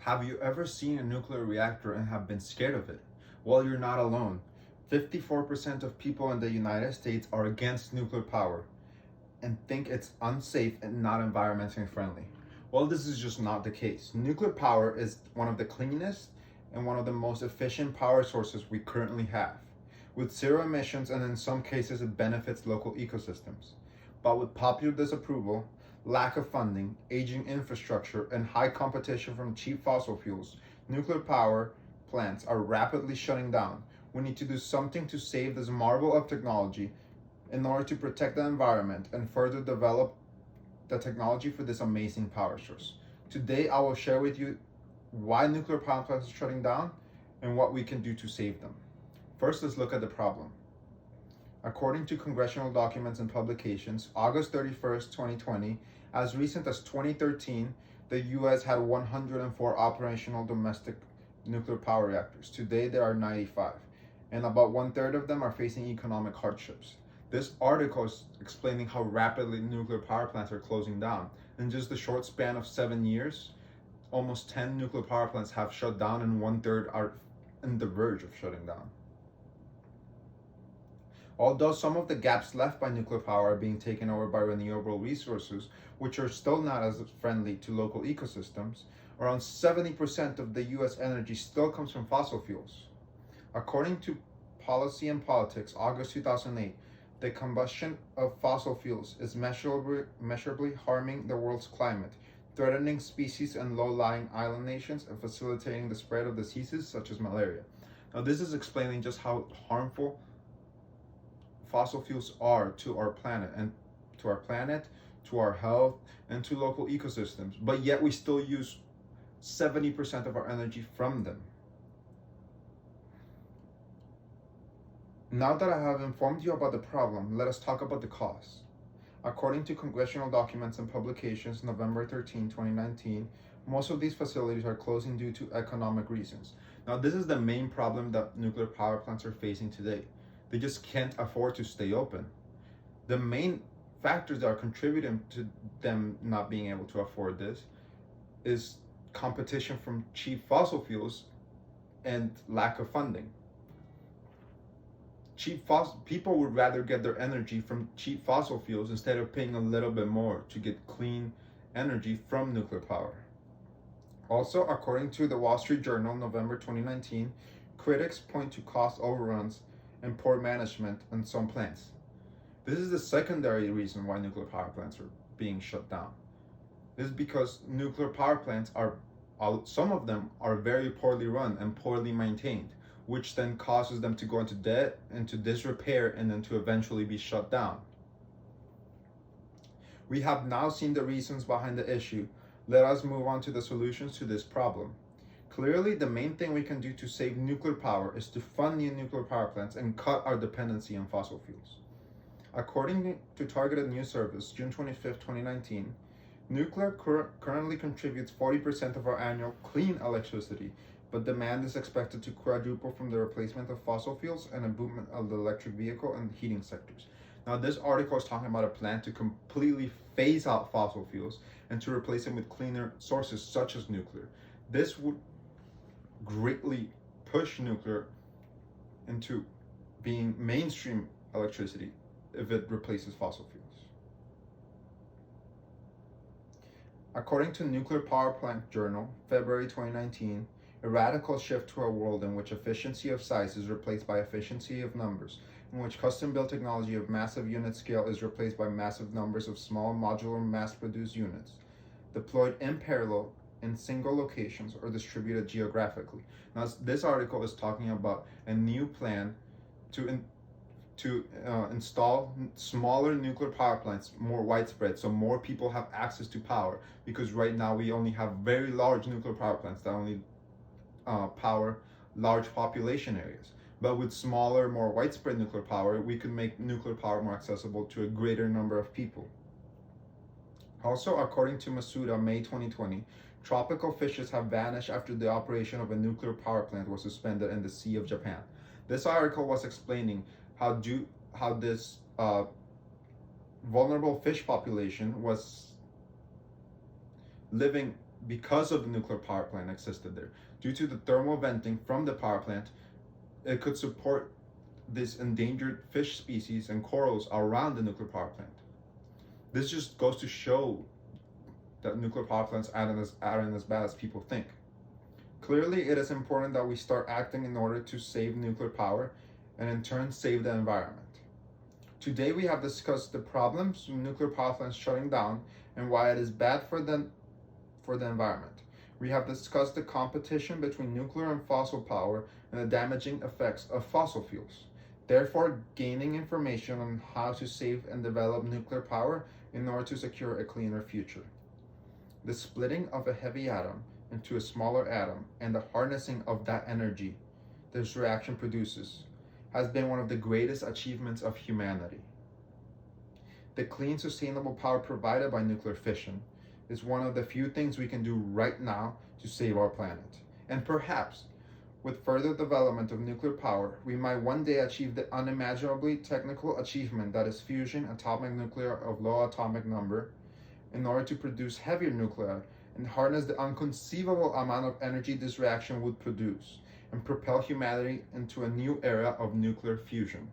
Have you ever seen a nuclear reactor and have been scared of it? Well, you're not alone. 54% of people in the United States are against nuclear power and think it's unsafe and not environmentally friendly. Well, this is just not the case. Nuclear power is one of the cleanest and one of the most efficient power sources we currently have. With zero emissions, and in some cases, it benefits local ecosystems. But with popular disapproval, lack of funding, aging infrastructure, and high competition from cheap fossil fuels, nuclear power plants are rapidly shutting down. We need to do something to save this marvel of technology in order to protect the environment and further develop the technology for this amazing power source. Today, I will share with you why nuclear power plants are shutting down and what we can do to save them. First, let's look at the problem. According to congressional documents and publications, August 31st, 2020, as recent as 2013, the US had 104 operational domestic nuclear power reactors. Today, there are 95, and about one-third of them are facing economic hardships. This article is explaining how rapidly nuclear power plants are closing down. In just the short span of 7 years, almost 10 nuclear power plants have shut down, and one-third are on the verge of shutting down. Although some of the gaps left by nuclear power are being taken over by renewable resources, which are still not as friendly to local ecosystems, around 70% of the US energy still comes from fossil fuels. According to Policy and Politics, August 2008, the combustion of fossil fuels is measurably harming the world's climate, threatening species and low-lying island nations, and facilitating the spread of diseases such as malaria. Now, this is explaining just how harmful fossil fuels are to our planet, to our health, and to local ecosystems. But yet we still use 70% of our energy from them. Now that I have informed you about the problem, let us talk about the cause. According to congressional documents and publications, November 13, 2019, most of these facilities are closing due to economic reasons. Now, this is the main problem that nuclear power plants are facing today. They just can't afford to stay open. The main factors that are contributing to them not being able to afford this is competition from cheap fossil fuels and lack of funding. People would rather get their energy from cheap fossil fuels instead of paying a little bit more to get clean energy from nuclear power. Also, according to the Wall Street Journal, November 2019, critics point to cost overruns and poor management in some plants. This is the secondary reason why nuclear power plants are being shut down. This is because nuclear power plants some of them are very poorly run and poorly maintained, which then causes them to go into debt, into disrepair, and then to eventually be shut down. We have now seen the reasons behind the issue. Let us move on to the solutions to this problem. Clearly, the main thing we can do to save nuclear power is to fund new nuclear power plants and cut our dependency on fossil fuels. According to Targeted News Service, June 25, 2019, nuclear currently contributes 40% of our annual clean electricity, but demand is expected to quadruple from the replacement of fossil fuels and a boom of the electric vehicle and heating sectors. Now, this article is talking about a plan to completely phase out fossil fuels and to replace them with cleaner sources such as nuclear. This would greatly push nuclear into being mainstream electricity if it replaces fossil fuels. According to Nuclear Power Plant Journal, February 2019, a radical shift to a world in which efficiency of size is replaced by efficiency of numbers, in which custom-built technology of massive unit scale is replaced by massive numbers of small modular mass-produced units, deployed in parallel in single locations or distributed geographically. Now, this article is talking about a new plan to install smaller nuclear power plants more widespread, so more people have access to power, because right now we only have very large nuclear power plants that only power large population areas. But with smaller, more widespread nuclear power, we could make nuclear power more accessible to a greater number of people. Also, according to Masuda, May 2020, tropical fishes have vanished after the operation of a nuclear power plant was suspended in the Sea of Japan. This article was explaining how this vulnerable fish population was living because of the nuclear power plant existed there. Due to the thermal venting from the power plant, it could support this endangered fish species and corals around the nuclear power plant. This just goes to show that nuclear power plants aren't as bad as people think. Clearly, it is important that we start acting in order to save nuclear power and in turn save the environment. Today, we have discussed the problems with nuclear power plants shutting down and why it is bad for the environment. We have discussed the competition between nuclear and fossil power and the damaging effects of fossil fuels. Therefore, gaining information on how to save and develop nuclear power in order to secure a cleaner future. The splitting of a heavy atom into a smaller atom and the harnessing of that energy this reaction produces has been one of the greatest achievements of humanity. The clean, sustainable power provided by nuclear fission is one of the few things we can do right now to save our planet. And perhaps, with further development of nuclear power, we might one day achieve the unimaginably technical achievement that is fusion atomic nuclear of low atomic number in order to produce heavier nuclei and harness the inconceivable amount of energy this reaction would produce and propel humanity into a new era of nuclear fusion.